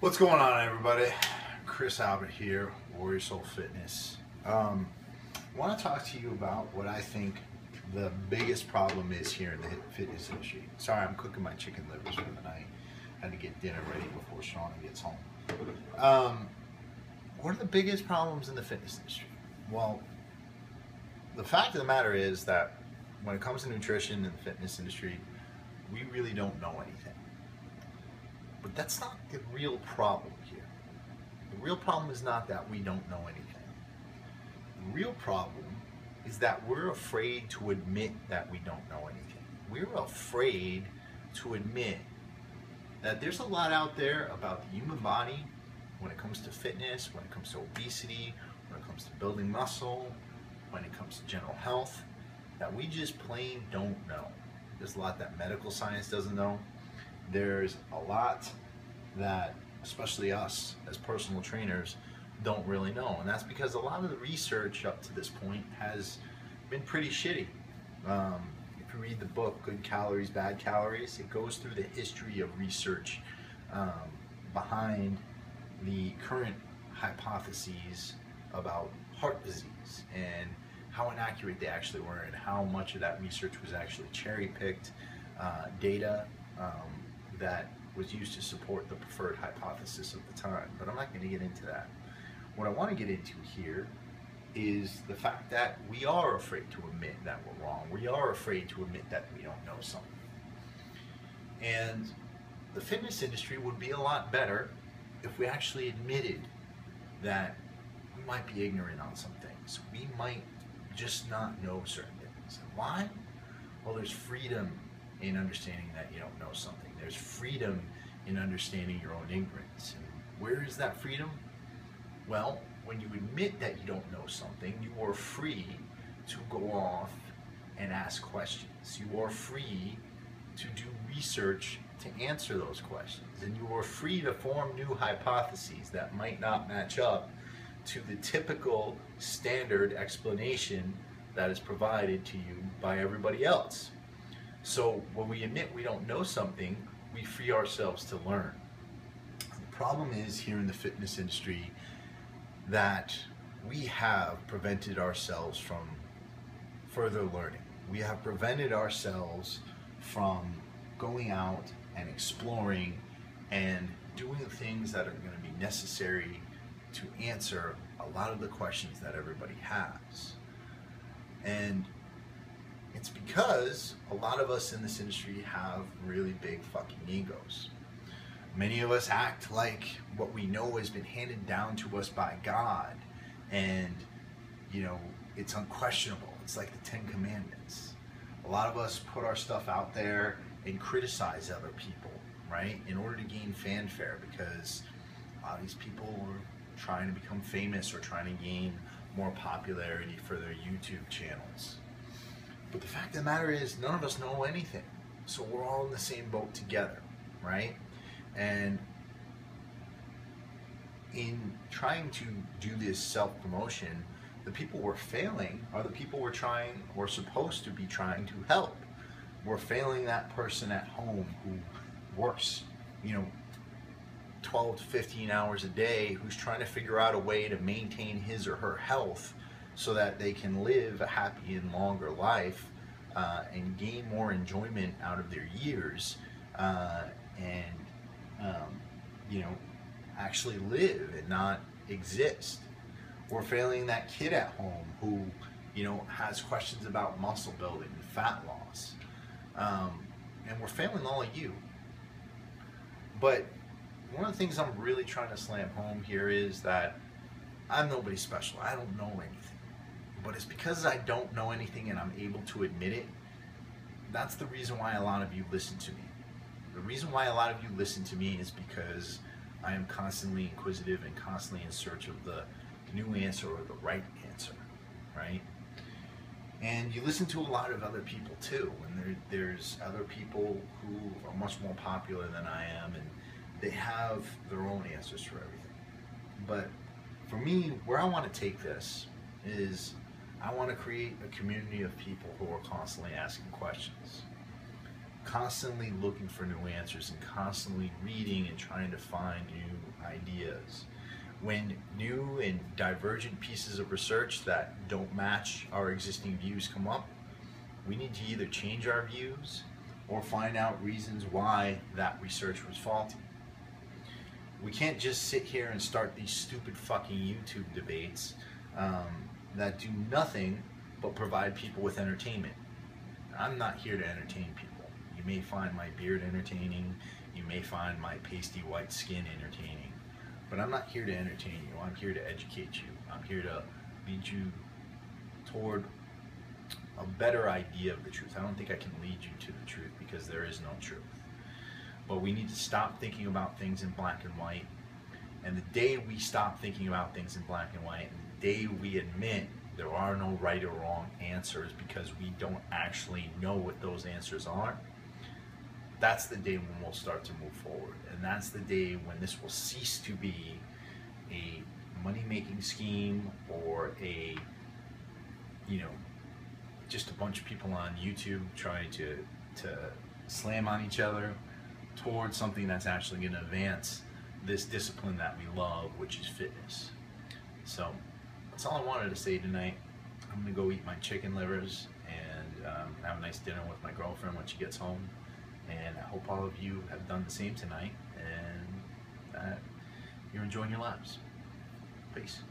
What's going on, everybody? Chris Albert here, Warrior Soul Fitness. I want to talk to you about what I think the biggest problem is here in the fitness industry. Sorry, I'm cooking my chicken livers for the night. I had to get dinner ready before Sean gets home. What are the biggest problems in the fitness industry? Well, the fact of the matter is that when it comes to nutrition in the fitness industry, we really don't know anything. But that's not the real problem here. The real problem is not that we don't know anything. The real problem is that we're afraid to admit that we don't know anything. We're afraid to admit that there's a lot out there about the human body when it comes to fitness, when it comes to obesity, when it comes to building muscle, when it comes to general health, that we just plain don't know. There's a lot that medical science doesn't know. There's a lot that, especially us as personal trainers, don't really know. And that's because a lot of the research up to this point has been pretty shitty. If you read the book, Good Calories, Bad Calories, it goes through the history of research behind the current hypotheses about heart disease and how inaccurate they actually were and how much of that research was actually cherry-picked data that was used to support the preferred hypothesis of the time. But I'm not going to get into that. What I want to get into here is the fact that we are afraid to admit that we're wrong. We are afraid to admit that we don't know something. And the fitness industry would be a lot better if we actually admitted that we might be ignorant on some things. We might just not know certain things. Why? Well, there's freedom in understanding that you don't know something. There's freedom in understanding your own ignorance. And where is that freedom? Well, when you admit that you don't know something, you are free to go off and ask questions. You are free to do research to answer those questions. And you are free to form new hypotheses that might not match up to the typical standard explanation that is provided to you by everybody else. So when we admit we don't know something, we free ourselves to learn. The problem is here in the fitness industry that we have prevented ourselves from further learning. We have prevented ourselves from going out and exploring and doing things that are going to be necessary to answer a lot of the questions that everybody has. And it's because a lot of us in this industry have really big fucking egos. Many of us act like what we know has been handed down to us by God, and it's unquestionable. It's like the Ten Commandments. A lot of us put our stuff out there and criticize other people, right, in order to gain fanfare, because a lot of these people are trying to become famous or trying to gain more popularity for their YouTube channels. But the fact of the matter is, none of us know anything. So we're all in the same boat together, right? And in trying to do this self-promotion, the people we're failing are the people we're supposed to be trying to help. We're failing that person at home who works, 12 to 15 hours a day, who's trying to figure out a way to maintain his or her health so that they can live a happy and longer life and gain more enjoyment out of their years actually live and not exist. We're failing that kid at home who, has questions about muscle building and fat loss. And we're failing all of you. But one of the things I'm really trying to slam home here is that I'm nobody special. I don't know anything. But it's because I don't know anything and I'm able to admit it. That's the reason why a lot of you listen to me. The reason why a lot of you listen to me is because I am constantly inquisitive and constantly in search of the new answer or the right answer, right? And you listen to a lot of other people too, and there's other people who are much more popular than I am, and they have their own answers for everything. But for me, where I want to take this is I want to create a community of people who are constantly asking questions. constantly looking for new answers and constantly reading and trying to find new ideas. When new and divergent pieces of research that don't match our existing views come up, we need to either change our views or find out reasons why that research was faulty. We can't just sit here and start these stupid fucking YouTube debates that do nothing but provide people with entertainment. I'm not here to entertain people. You may find my beard entertaining, you may find my pasty white skin entertaining, but I'm not here to entertain you. I'm here to educate you. I'm here to lead you toward a better idea of the truth. I don't think I can lead you to the truth because there is no truth. But we need to stop thinking about things in black and white. And the day we stop thinking about things in black and white, and the day we admit there are no right or wrong answers because we don't actually know what those answers are, that's the day when we'll start to move forward. And that's the day when this will cease to be a money-making scheme or a, just a bunch of people on YouTube trying to slam on each other towards something that's actually going to advance this discipline that we love, which is fitness. So that's all I wanted to say tonight. I'm going to go eat my chicken livers and have a nice dinner with my girlfriend when she gets home. And I hope all of you have done the same tonight and that you're enjoying your lives. Peace.